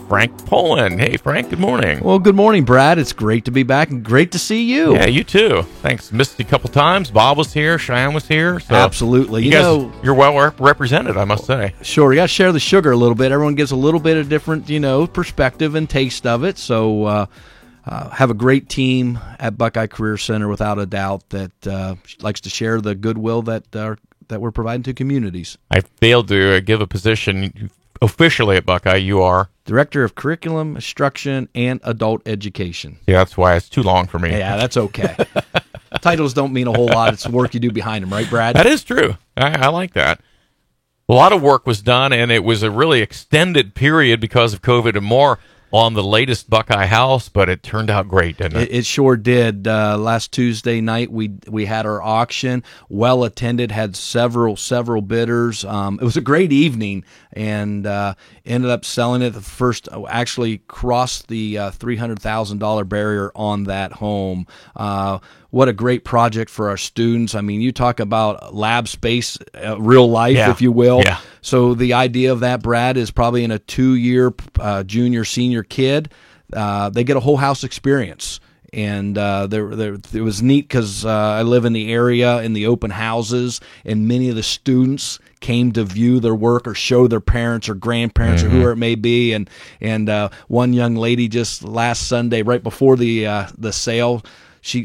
Frank Poland. Hey, Frank, good morning. Well, good morning, Brad. It's great to be back and great to see you. Yeah, you too. Thanks. Missed you a couple times. Bob was here. Cheyenne was here. So Absolutely. you're well represented, I must say. Sure. You got to share the sugar a little bit. Everyone gets a little bit of different, perspective and taste of it. So have a great team at Buckeye Career Center, without a doubt, that likes to share the goodwill that we're providing to communities. I failed to give a position officially at Buckeye. You are Director of Curriculum, Instruction, and Adult Education. Yeah, that's why it's too long for me. Yeah, that's okay. Titles don't mean a whole lot. It's the work you do behind them, right, Brad? That is true. I like that. A lot of work was done, and it was a really extended period because of COVID and more on the latest Buckeye House, but it turned out great, didn't it? It sure did. Last Tuesday night, we had our auction, well attended, had several bidders. It was a great evening, and ended up selling it. The first actually crossed the $300,000 barrier on that home. What a great project for our students. I mean, you talk about lab space, real life, if you will. Yeah. So the idea of that, Brad, is probably in a 2-year junior, senior kid, they get a whole house experience. And it was neat because I live in the area in the open houses, and many of the students came to view their work or show their parents or grandparents or whoever it may be. And one young lady just last Sunday, right before the sale,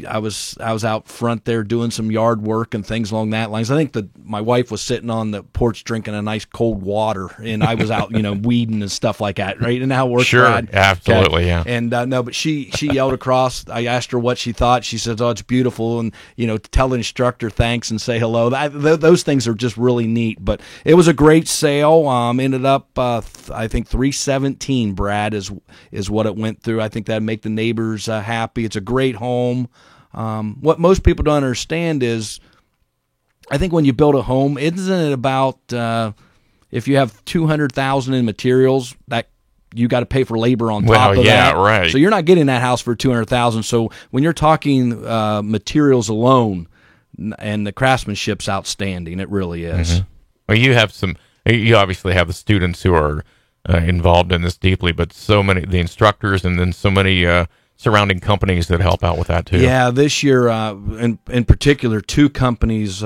I was out front there doing some yard work and things along that lines. I think that my wife was sitting on the porch drinking a nice cold water, and I was out, weeding and stuff like that. Right? And how it works, Sure, Brad? absolutely, okay. yeah. And no, but she yelled across. I asked her what she thought. She said, "Oh, it's beautiful," and to tell the instructor thanks and say hello. Those things are just really neat. But it was a great sale. Ended up, I think $317. Brad is what it went through. I think that'd make the neighbors happy. It's a great home. What most people don't understand is, I think when you build a home, isn't it about if you have $200,000 in materials, that you got to pay for labor on top of that. Right. So you're not getting that house for $200,000. So when you're talking materials alone, and the craftsmanship's outstanding, it really is. Mm-hmm. Well, you obviously have the students who are involved in this deeply, but so many the instructors, and then so many surrounding companies that help out with that too. Yeah, this year in particular, 2 companies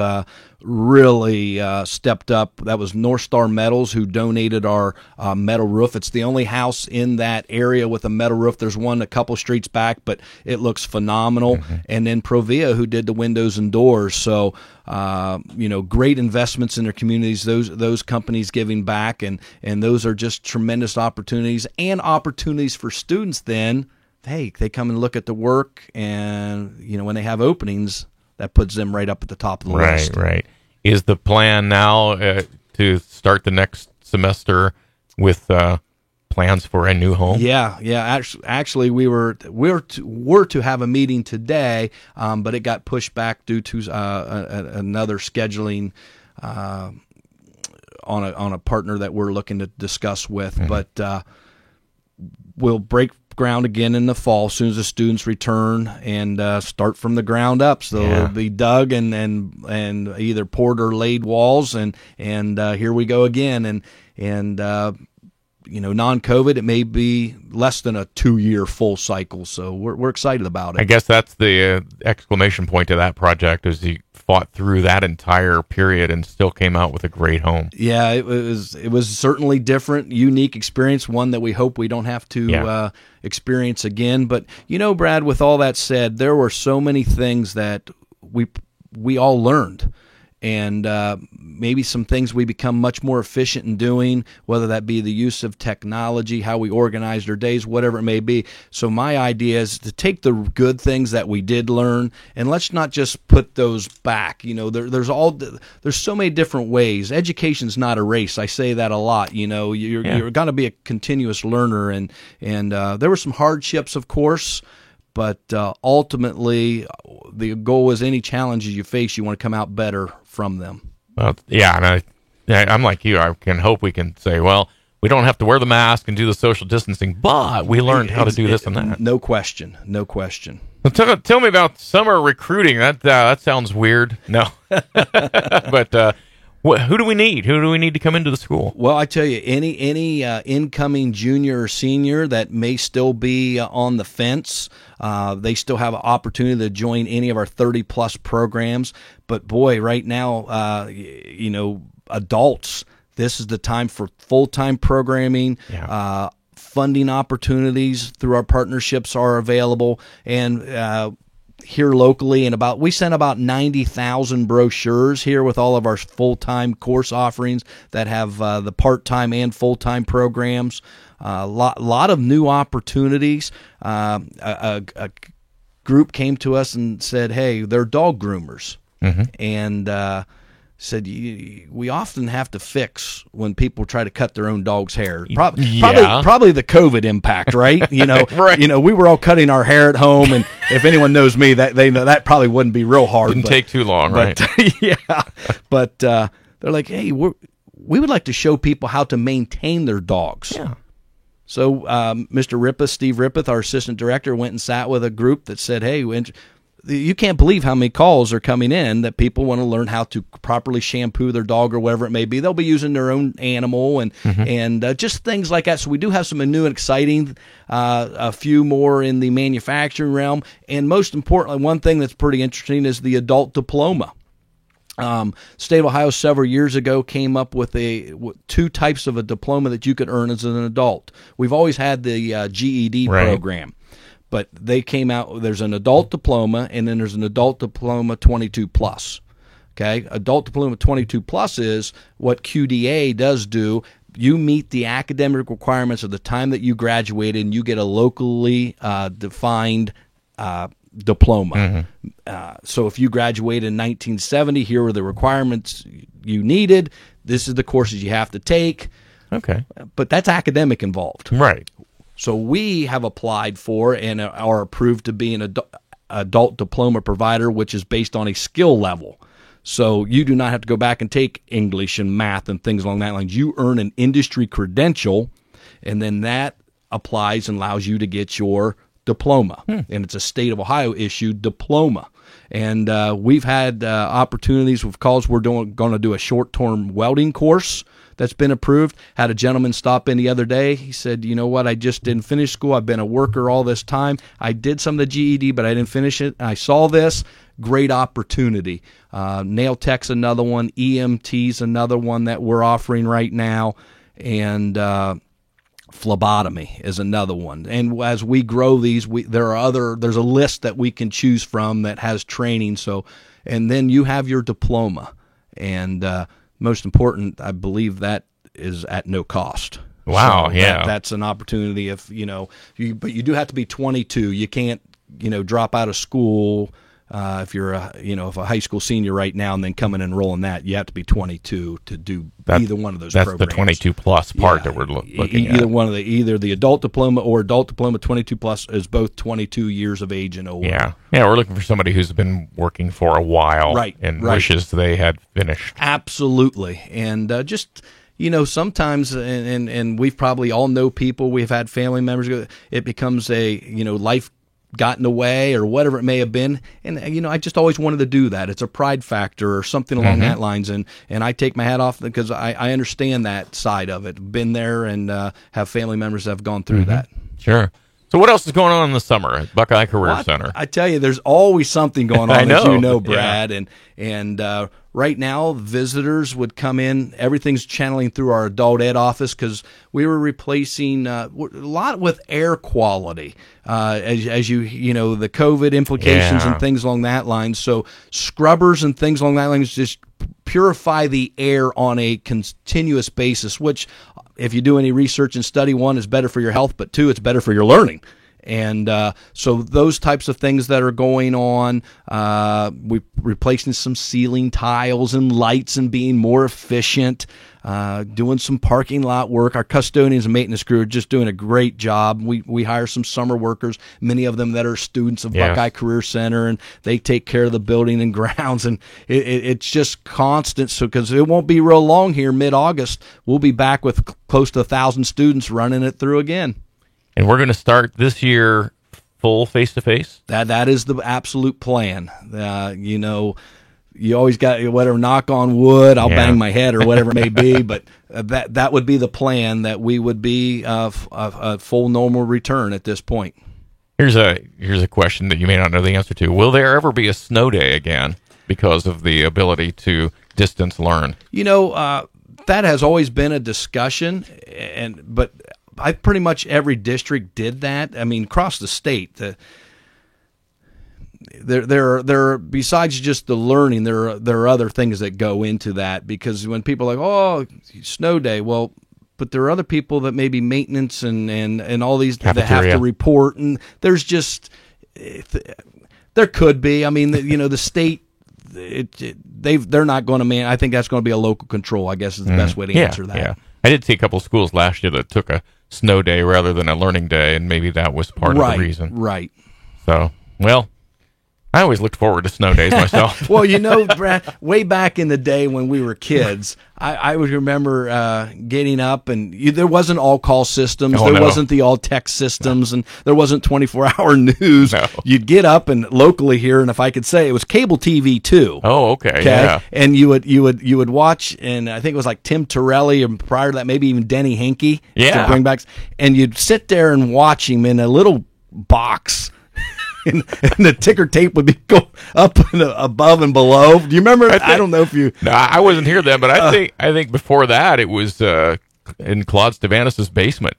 really stepped up. That was North Star Metals, who donated our metal roof. It's the only house in that area with a metal roof. There's one a couple streets back, but it looks phenomenal. Mm-hmm. And then Provia, who did the windows and doors. So great investments in their communities. Those companies giving back, and those are just tremendous opportunities, and opportunities for students then. Hey, they come and look at the work, and when they have openings, that puts them right up at the top of the list. Right. Is the plan now to start the next semester with plans for a new home? Yeah. Actually, we were to have a meeting today, but it got pushed back due to another scheduling on a partner that we're looking to discuss with. Mm-hmm. But we'll break ground again in the fall as soon as the students return, and start from the ground up. So it'll be dug and either poured or laid walls, and here we go again. And non-COVID, it may be less than a 2-year full cycle. So we're excited about it. I guess that's the exclamation point of that project, is you fought through that entire period and still came out with a great home. Yeah, it was certainly different, unique experience, one that we hope we don't have to experience again. But Brad, with all that said, there were so many things that we all learned. And maybe some things we become much more efficient in doing, whether that be the use of technology, how we organized our days, whatever it may be. So my idea is to take the good things that we did learn, and let's not just put those back. There's so many different ways. Education's not a race. I say that a lot. You're going to be a continuous learner, and there were some hardships, of course. But ultimately, the goal is any challenges you face, you want to come out better from them. Well, and I'm like you. I can hope we can say, well, we don't have to wear the mask and do the social distancing, but we learned how to do this and that. No question. Well, tell me about summer recruiting. That sounds weird. No, but Who do we need? Who do we need to come into the school? Well, I tell you, any incoming junior or senior that may still be on the fence, they still have an opportunity to join any of our 30-plus programs. But, boy, right now, adults, this is the time for full-time programming. Yeah. Funding opportunities through our partnerships are available. And here locally, and we sent about 90,000 brochures here with all of our full-time course offerings that have the part-time and full-time programs. A lot of new opportunities. A group came to us and said, hey, they're dog groomers. Mm-hmm. And said we often have to fix when people try to cut their own dog's hair. Probably the COVID impact, right? Right. We were all cutting our hair at home, and if anyone knows me, that they know that probably wouldn't be real hard. Didn't take too long, right? Yeah, but they're like, hey, we would like to show people how to maintain their dogs. Yeah. So Mr. Rippeth, Steve Rippeth, our assistant director, went and sat with a group that said, hey, you can't believe how many calls are coming in that people want to learn how to properly shampoo their dog or whatever it may be. They'll be using their own animal and just things like that. So we do have some new and exciting, a few more in the manufacturing realm. And most importantly, one thing that's pretty interesting is the adult diploma. State of Ohio several years ago came up with two types of a diploma that you could earn as an adult. We've always had the GED program. But they came out, there's an adult diploma, and then there's an adult diploma 22 plus. Okay? Adult diploma 22 plus is what QDA does do. You meet the academic requirements of the time that you graduated, and you get a locally defined diploma. Mm-hmm. So if you graduated in 1970, here are the requirements you needed. This is the courses you have to take. Okay. But that's academic involved. Right. So we have applied for and are approved to be an adult diploma provider, which is based on a skill level. So you do not have to go back and take English and math and things along that lines. You earn an industry credential, and then that applies and allows you to get your diploma. And it's a state of Ohio issued diploma. And we've had opportunities with calls. We're going to do a short-term welding course that's been approved. Had a gentleman stop in the other day. He said, you know what, I just didn't finish school. I've been a worker all this time. I did some of the GED, but I didn't finish it. I saw this. Great opportunity. Nail tech's another one. EMT's another one that we're offering right now. And phlebotomy is another one. And as we grow these, there's a list that we can choose from that has training. So, and then you have your diploma. And most important, I believe that is at no cost. Wow, so yeah. That's an opportunity if, but you do have to be 22. You can't, drop out of school if you're if a high school senior right now and then come and enroll in that. You have to be 22 to do either one of those programs. That's the 22 plus part that we're looking at. Either the adult diploma or adult diploma 22 plus is both 22 years of age and older. Yeah, we're looking for somebody who's been working for a while, and wishes they had finished. Absolutely, and just. Sometimes, and we've probably all know people, we've had family members, it becomes a, life got in the way or whatever it may have been. And, I just always wanted to do that. It's a pride factor or something along that lines. And I take my hat off because I understand that side of it. Been there and have family members that have gone through that. Sure. So what else is going on in the summer at Buckeye Career Center? I tell you, there's always something going on, as you know, Brad. Yeah. And right now, visitors would come in. Everything's channeling through our adult ed office because we were replacing a lot with air quality, as you the COVID implications and things along that line. So scrubbers and things along that line just purify the air on a continuous basis, which if you do any research and study, one, is better for your health, but two, it's better for your learning. And so those types of things that are going on, we're replacing some ceiling tiles and lights and being more efficient, doing some parking lot work. Our custodians and maintenance crew are just doing a great job. We hire some summer workers, many of them that are students of Buckeye Career Center, and they take care of the building and grounds. And it's just constant. So because it won't be real long here, mid-August, we'll be back with close to 1,000 students running it through again. And we're going to start this year full face-to-face? That is the absolute plan. you always got whatever, knock on wood, I'll bang my head or whatever it may be, but that would be the plan, that we would be a full normal return at this point. Here's a question that you may not know the answer to. Will there ever be a snow day again because of the ability to distance learn? That has always been a discussion, but pretty much every district did that. I mean, across the state, there are, besides just the learning, there are other things that go into that, because when people are like, oh, snow day, well, but there are other people that maybe maintenance and all these that have to report, and there's just there could be. I mean, the state, they're not going to I think that's going to be a local control, I guess, is the best way to answer that. Yeah. I did see a couple of schools last year that took a snow day rather than a learning day, and maybe that was part of the reason. Right. So, well, I always looked forward to snow days myself. Well, Brad, way back in the day when we were kids, I would remember getting up, and there wasn't all-call systems. There wasn't the all-text systems, and there wasn't 24-hour news. No. You'd get up, and locally here, and if I could say, it was cable TV too. Oh, okay. Yeah. And you would watch, and I think it was like Tim Torelli, and prior to that, maybe even Denny Henke. Yeah. To bring back, and you'd sit there and watch him in a little box. And the ticker tape would be go up and above and below. Do you remember? I don't know if you. No, I wasn't here then, but I think before that it was in Claude Stavanis' basement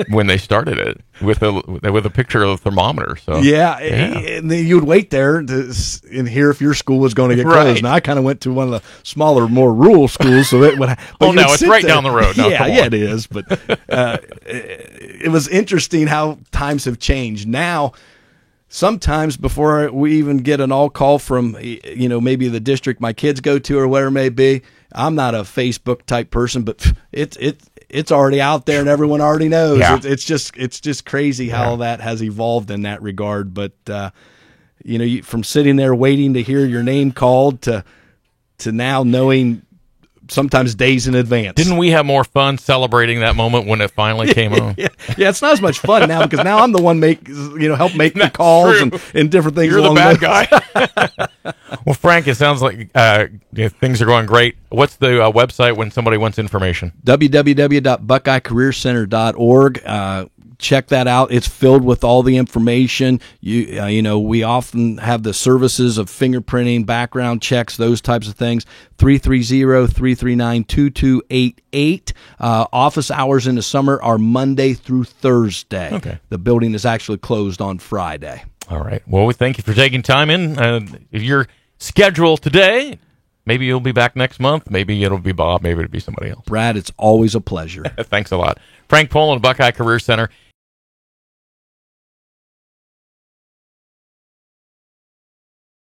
when they started it with a picture of a thermometer. So and then you would wait there and hear if your school was going to get closed. Right. Now I kind of went to one of the smaller, more rural schools, so it would. It's right down the road. No, yeah, it is. But it was interesting how times have changed now. Sometimes before we even get an all call from, maybe the district my kids go to or whatever it may be, I'm not a Facebook type person, but it's already out there and everyone already knows. Yeah. It's just crazy how that has evolved in that regard. But from sitting there waiting to hear your name called to now knowing sometimes days in advance. Didn't we have more fun celebrating that moment when it finally came on? Yeah, it's not as much fun now because now I'm the one help make the calls and different things. You're the bad guy. Well, Frank, it sounds like things are going great. What's the website when somebody wants information? www.buckeyecareercenter.org. Check that out. It's filled with all the information. We often have the services of fingerprinting, background checks, those types of things. 330-339-2288. Office hours in the summer are Monday through Thursday. Okay. The building is actually closed on Friday. All right. Well, we thank you for taking time in. Your schedule today. Maybe you'll be back next month. Maybe it'll be Bob. Maybe it'll be somebody else. Brad, it's always a pleasure. Thanks a lot. Frank Poland, Buckeye Career Center.